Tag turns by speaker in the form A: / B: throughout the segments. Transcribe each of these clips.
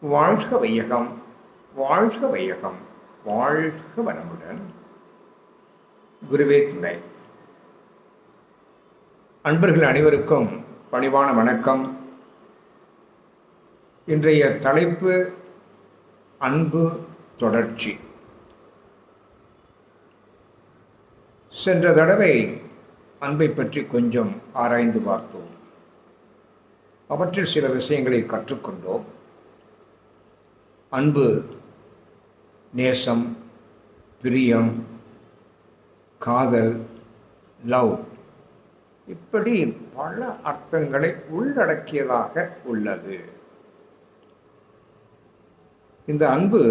A: வாழ்க வையகம், வாழ்க வையகம், வாழ்க வளமுடன். குருவே துணை. அன்பர்கள் அனைவருக்கும் பணிவான வணக்கம். இன்றைய தலைப்பு அன்பு தொடர்ச்சி. சென்ற தடவை அன்பை பற்றி கொஞ்சம் ஆராய்ந்து பார்த்தோம். அவற்றில் சில விஷயங்களை கற்றுக்கொண்டோம். அன்பு, நேசம், பிரியம், காதல், லவ், இப்படி பல அர்த்தங்களை உள்ளடக்கியதாக உள்ளது. இந்த அன்பு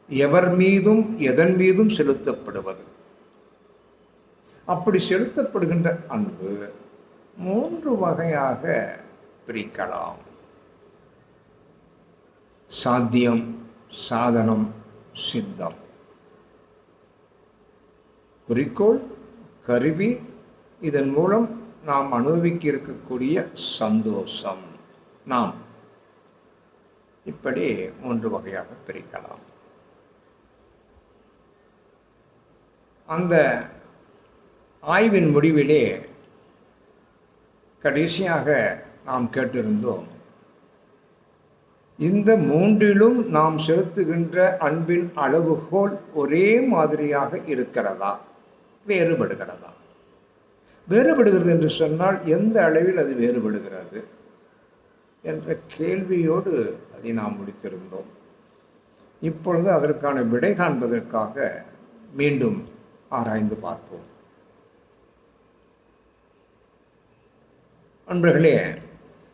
A: எவர் மீதும் எதன் மீதும் செலுத்தப்படுவது. அப்படி செலுத்தப்படுகின்ற அன்பு 3 வகையாக பிரிக்கலாம். சாத்தியம், சாதனம், சித்தம். குறிக்கோள், கருவி, இதன் மூலம் நாம் அனுபவிக்க இருக்கக்கூடிய சந்தோஷம், நாம் இப்படி 3 வகையாக பிரிக்கலாம். அந்த ஆய்வின் முடிவிலே கடைசியாக நாம் கேட்டிருந்தோம், இந்த 3லும் நாம் செலுத்துகின்ற அன்பின் அளவுகோல் ஒரே மாதிரியாக இருக்கிறதா, வேறுபடுகிறதா? வேறுபடுகிறது என்று சொன்னால் எந்த அளவில் அது வேறுபடுகிறது என்ற கேள்வியோடு அதை நாம் முடித்திருந்தோம். இப்பொழுது அதற்கான விடை காண்பதற்காக மீண்டும் ஆராய்ந்து பார்ப்போம். அன்பர்களே,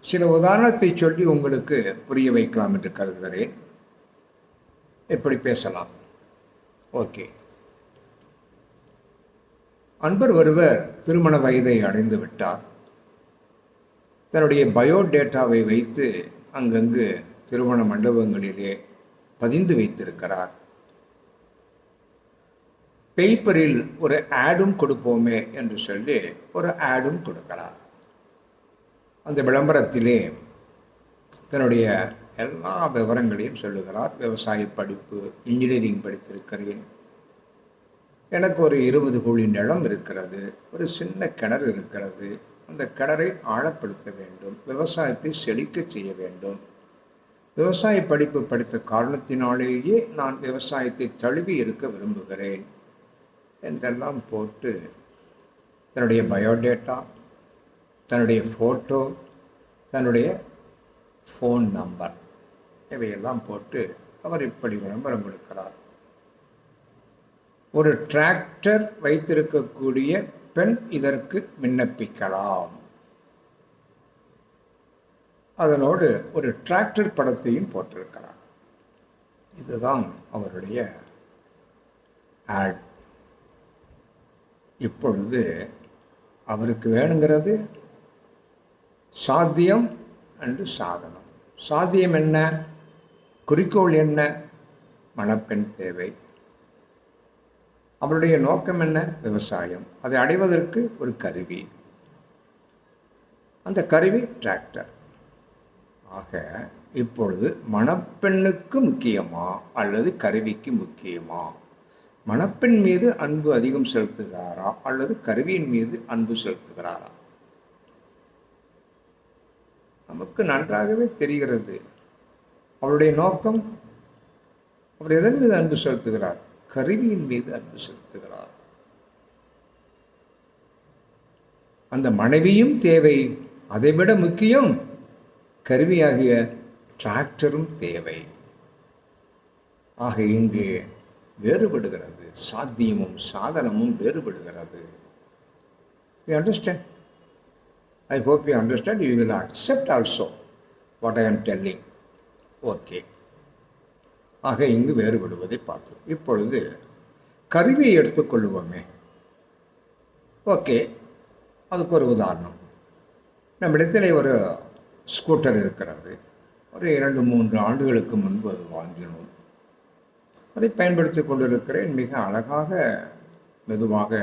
A: சில உதாரணத்தை சொல்லி உங்களுக்கு புரிய வைக்கலாம் என்று கருதுகிறேன். எப்படி பேசலாம்? ஓகே. அன்பர் ஒருவர் திருமண வயதை அடைந்து விட்டார். தன்னுடைய பயோடேட்டாவை வைத்து அங்கங்கு திருமண மண்டபங்களிலே பதிந்து வைத்திருக்கிறார். பேப்பரில் ஒரு ஆடும் கொடுப்போமே என்று சொல்லி ஒரு ஆடும் கொடுக்கிறார். அந்த விளம்பரத்திலே தன்னுடைய எல்லா விவரங்களையும் சொல்லுகிறார். விவசாய படிப்பு, இன்ஜினியரிங் படித்திருக்கிறேன், எனக்கு ஒரு 20 குழி நிலம் இருக்கிறது, ஒரு சின்ன கிணறு இருக்கிறது, அந்த கிணறை ஆழப்படுத்த வேண்டும், விவசாயத்தை செழிக்க செய்ய வேண்டும், விவசாய படிப்பு படித்த காரணத்தினாலேயே நான் விவசாயத்தை தழுவி இருக்க விரும்புகிறேன் என்றெல்லாம் போட்டு தன்னுடைய பயோடேட்டா, தன்னுடைய ஃபோட்டோ, தன்னுடைய ஃபோன் நம்பர், இவையெல்லாம் போட்டு அவர் இப்படி விளம்பரம் கொடுக்கிறார். ஒரு டிராக்டர் வைத்திருக்கக்கூடிய பெண் இதற்கு விண்ணப்பிக்கலாம். அதனோடு ஒரு டிராக்டர் படத்தையும் போட்டிருக்கிறார். இதுதான் அவருடைய ஆட். இப்பொழுது அவருக்கு வேணுங்கிறது சாத்தியம் அண்டு சாதனம். சாத்தியம் என்ன? குறிக்கோள் என்ன? மணப்பெண் தேவை. அவருடைய நோக்கம் என்ன? விவசாயம். அதை அடைவதற்கு ஒரு கருவி, அந்த கருவி டிராக்டர். ஆக இப்பொழுது மணப்பெண்ணுக்கு முக்கியமா அல்லது கருவிக்கு முக்கியமா? மணப்பெண் மீது அன்பு அதிகம் செலுத்துகிறாரா அல்லது கருவியின் மீது அன்பு செலுத்துகிறாரா? நமக்கு நன்றாகவே தெரிகிறது அவருடைய நோக்கம். அவர் எதன் மீது அன்பு செலுத்துகிறார்? கருவியின் மீது அன்பு செலுத்துகிறார். அந்த மனைவியும் தேவை, அதைவிட முக்கியம் கருவியாகிய டிராக்டரும் தேவை. ஆக இங்கு வேறுபடுகிறது, சாத்தியமும் சாதனமும் வேறுபடுகிறது. You understand? I hope you understand. You will accept also what I am telling. Okay. ஆக இங்கு வேறுபடுவதை பார்த்தோம். இப்பொழுது கருவியை எடுத்துக்கொள்வோமே. ஓகே, அதுக்கு ஒரு உதாரணம். நம்மிடத்தில் ஒரு ஸ்கூட்டர் இருக்கிறது. ஒரு 2-3 ஆண்டுகளுக்கு முன்பு அது வாங்கினோம். அதை பயன்படுத்தி கொண்டிருக்கிறேன். மிக அழகாக மெதுவாக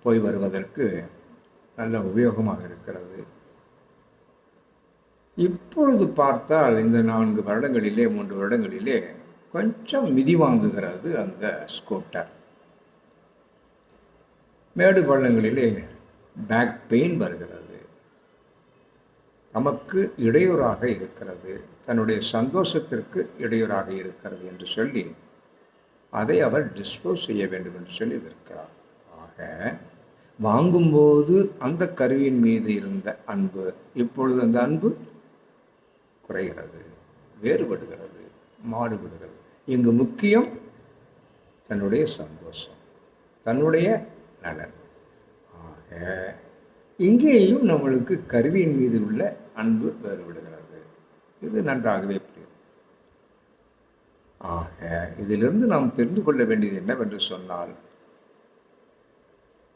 A: போய் வருவதற்கு நல்ல உபயோகமாக இருக்கிறது. இப்பொழுது பார்த்தால் இந்த 4 வருடங்களிலே 3 வருடங்களிலே கொஞ்சம் மிதி வாங்குகிறது அந்த ஸ்கூட்டர். மேடு பள்ளங்களிலே பேக் பெயின் வருகிறது, நமக்கு இடையூறாக இருக்கிறது, தன்னுடைய சந்தோஷத்திற்கு இடையூறாக இருக்கிறது என்று சொல்லி அதை அவர் டிஸ்போஸ் செய்ய வேண்டும் என்று சொல்லி இருக்கிறார். ஆக வாங்கும்போது அந்த கருவியின் மீது இருந்த அன்பு இப்பொழுது அந்த அன்பு குறைகிறது, வேறுபடுகிறது, மாறுபடுகிறது. இங்கு முக்கியம் தன்னுடைய சந்தோஷம், தன்னுடைய நலன். ஆக இங்கேயும் நம்மளுக்கு கருவியின் மீது உள்ள அன்பு வேறுபடுகிறது. இது நன்றாகவே புரியும். ஆக இதிலிருந்து நாம் தெரிந்து கொள்ள வேண்டியது என்னவென்று சொன்னால்,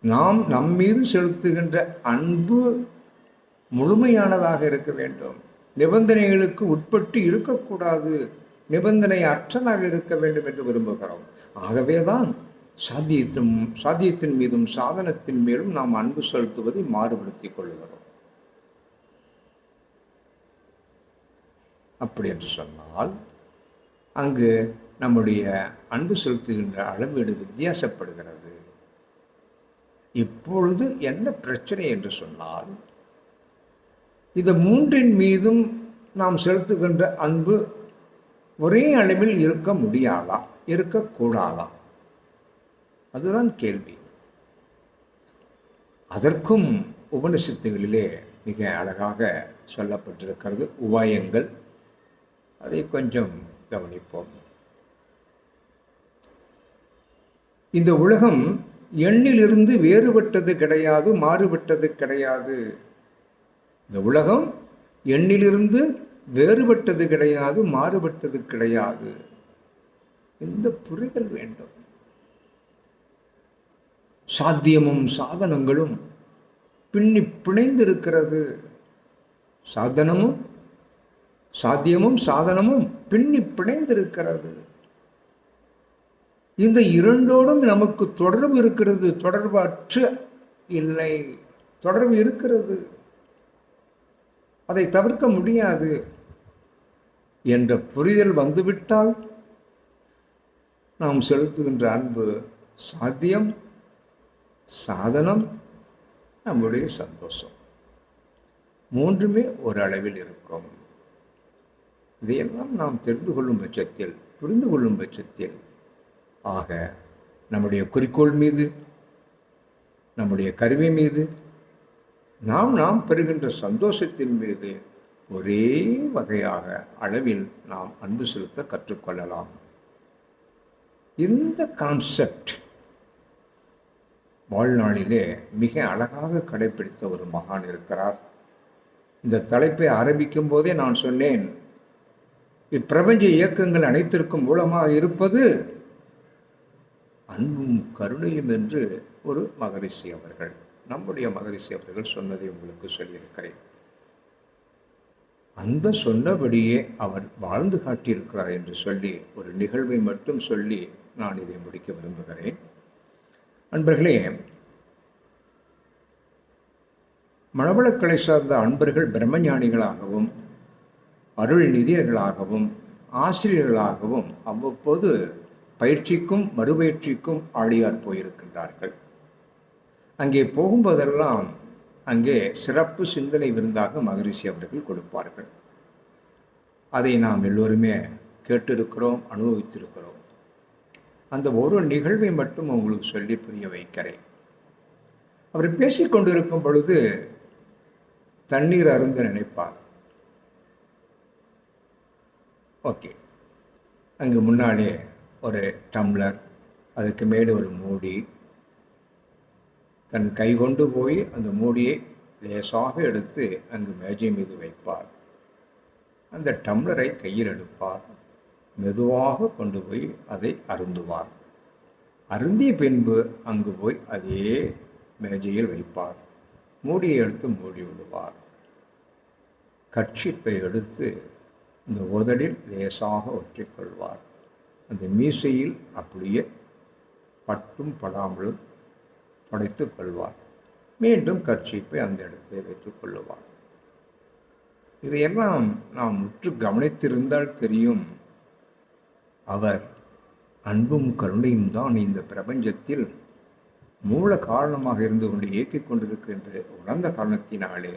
A: நாம் நம்மீது செலுத்துகின்ற அன்பு முழுமையானதாக இருக்க வேண்டும், நிபந்தனைகளுக்கு உட்பட்டு இருக்கக்கூடாது, நிபந்தனை அற்றதாக இருக்க வேண்டும் என்று விரும்புகிறோம். ஆகவேதான் சாத்தியத்தின் மீதும் சாதனத்தின் மேலும் நாம் அன்பு செலுத்துவதை மாறுபடுத்திக் கொள்கிறோம். அப்படி என்று சொன்னால் அங்கு நம்முடைய அன்பு செலுத்துகின்ற அளவீடு வித்தியாசப்படுகிறது. இப்பொழுது என்ன பிரச்சனை என்று சொன்னால், இந்த 3 மீதும் நாம் செலுத்துகின்ற அன்பு ஒரே அளவில் இருக்க முடியாதா, இருக்கக்கூடாதா? அதுதான் கேள்வி. அதற்கும் உபனிஷத்துகளிலே மிக அழகாக சொல்லப்பட்டிருக்கிறது உபாயங்கள். அதை கொஞ்சம் கவனிப்போம். இந்த உலகம் எண்ணிலிருந்து வேறுபட்டது கிடையாது, மாறுபட்டது கிடையாது. இந்த உலகம் எண்ணிலிருந்து வேறுபட்டது கிடையாது, மாறுபட்டது கிடையாது. இந்த புரிதல் வேண்டும். சாத்தியமும் சாதனங்களும் பின்னி பிணைந்திருக்கிறது. சாத்தியமும் சாதனமும் பின்னி பிணைந்திருக்கிறது. இந்த இரண்டோடும் நமக்கு தொடர்பு இருக்கிறது, தொடர்பற்று இல்லை, தொடர்பு இருக்கிறது, அதை தவிர்க்க முடியாது என்ற புரிதல் வந்துவிட்டால் நாம் செலுத்துகின்ற அன்பு சாத்தியம், சாதனம், நம்முடைய சந்தோஷம், 3மே ஒரு அளவில் இருக்கும். இதையெல்லாம் நாம் தெரிந்து கொள்ளும் பட்சத்தில், புரிந்து கொள்ளும் பட்சத்தில், ஆக நம்முடைய குறிக்கோள் மீது, நம்முடைய கருவி மீது, நாம் பெறுகின்ற சந்தோஷத்தின் மீது ஒரே வகையாக அளவில் நாம் அன்பு செலுத்த கற்றுக்கொள்ளலாம். இந்த கான்செப்ட் வாழ்நாளிலே மிக அழகாக கடைப்பிடித்த ஒரு மகான் இருக்கிறார். இந்த தலைப்பை ஆரம்பிக்கும் போதே நான் சொன்னேன், இப்பிரபஞ்ச இயக்கங்கள் அனைத்திற்கும் மூலமாக இருப்பது அன்பும் கருணையும் என்று ஒரு மகரிஷி அவர்கள், நம்முடைய மகரிஷி அவர்கள் சொன்னதை உங்களுக்கு சொல்லியிருக்கிறேன். அந்த சொன்னபடியே அவர் வாழ்ந்து காட்டியிருக்கிறார் என்று சொல்லி ஒரு நிகழ்வை மட்டும் சொல்லி நான் இதை முடிக்க விரும்புகிறேன். அன்பர்களே, மனவளக்கலை சார்ந்த அன்பர்கள் பிரம்மஞானிகளாகவும் அருள் நிதியர்களாகவும் ஆசிரியர்களாகவும் அவ்வப்போது பயிற்சிக்கும் மறுபயிற்சிக்கும் ஆழியார் போயிருக்கின்றார்கள். அங்கே போகும்போதெல்லாம் அங்கே சிறப்பு சிந்தனை விருந்தாக மகரிஷி அவர்கள் கொடுப்பார்கள். அதை நாம் எல்லோருமே கேட்டிருக்கிறோம், அனுபவித்திருக்கிறோம். அந்த ஒரு நிகழ்வை மட்டும் உங்களுக்கு சொல்லி புரிய வைக்கிறேன். அவர் பேசிக்கொண்டிருக்கும் பொழுது தண்ணீர் அருந்த நினைப்பார். ஓகே, அங்கு முன்னாலே ஒரு டம்ளர், அதுக்கு மேலே ஒரு மூடி, தன் கை கொண்டு போய் அந்த மூடியை லேசாக எடுத்து அங்கு மேஜை மீது வைப்பார். அந்த டம்ளரை கையில் எடுப்பார், மெதுவாக கொண்டு போய் அதை அருந்துவார். அருந்திய பின்பு அங்கு போய் அதே மேஜையில் வைப்பார், மூடியை எடுத்து மூடி விடுவார். கர்ச்சீப்பை எடுத்து இந்த உதடில் லேசாக ஒற்றிக்கொள்வார். அந்த மீசையில் அப்படியே பட்டும் படாமலும் படைத்துக் கொள்வார். மீண்டும் கர்ச்சீப்பை அந்த இடத்தை வைத்துக் கொள்ளுவார். இதையெல்லாம் நாம் உற்று கவனித்திருந்தால் தெரியும், அவர் அன்பும் கருணையும் தான் இந்த பிரபஞ்சத்தில் மூல காரணமாக இருந்து கொண்டு இயக்கிக் கொண்டிருக்கின்ற உணர்ந்த காரணத்தினாலே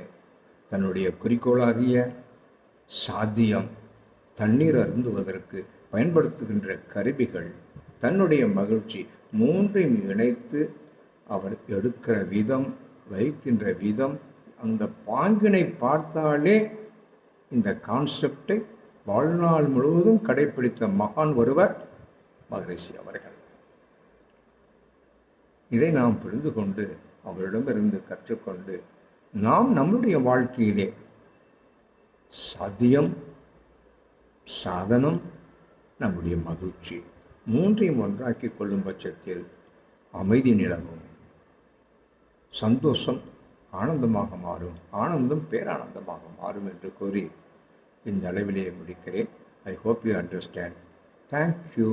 A: தன்னுடைய குறிக்கோளாகிய சாத்தியம், தண்ணீர் அருந்துவதற்கு பயன்படுத்துகின்ற கருவிகள், தன்னுடைய மகிழ்ச்சி மூன்றையும் இணைத்து அவர் எடுக்கிற விதம், வைக்கின்ற விதம், அந்த பாங்கினை பார்த்தாலே இந்த கான்செப்டை வாழ்நாள் முழுவதும் கடைப்பிடித்த மகான் ஒருவர் மகரிஷி அவர்கள். இதை நாம் புரிந்து கொண்டு அவரிடமிருந்து கற்றுக்கொண்டு நாம் நம்முடைய வாழ்க்கையிலே சாத்தியம், சாதனம், நம்முடைய மகிழ்ச்சி மூன்றையும் ஒன்றாக்கி கொள்ளும் பட்சத்தில் அமைதி நிலவும், சந்தோஷம் ஆனந்தமாக மாறும், ஆனந்தம் பேரானந்தமாக மாறும் என்று கூறி இந்த அளவிலே முடிக்கிறேன். I hope you understand. Thank you.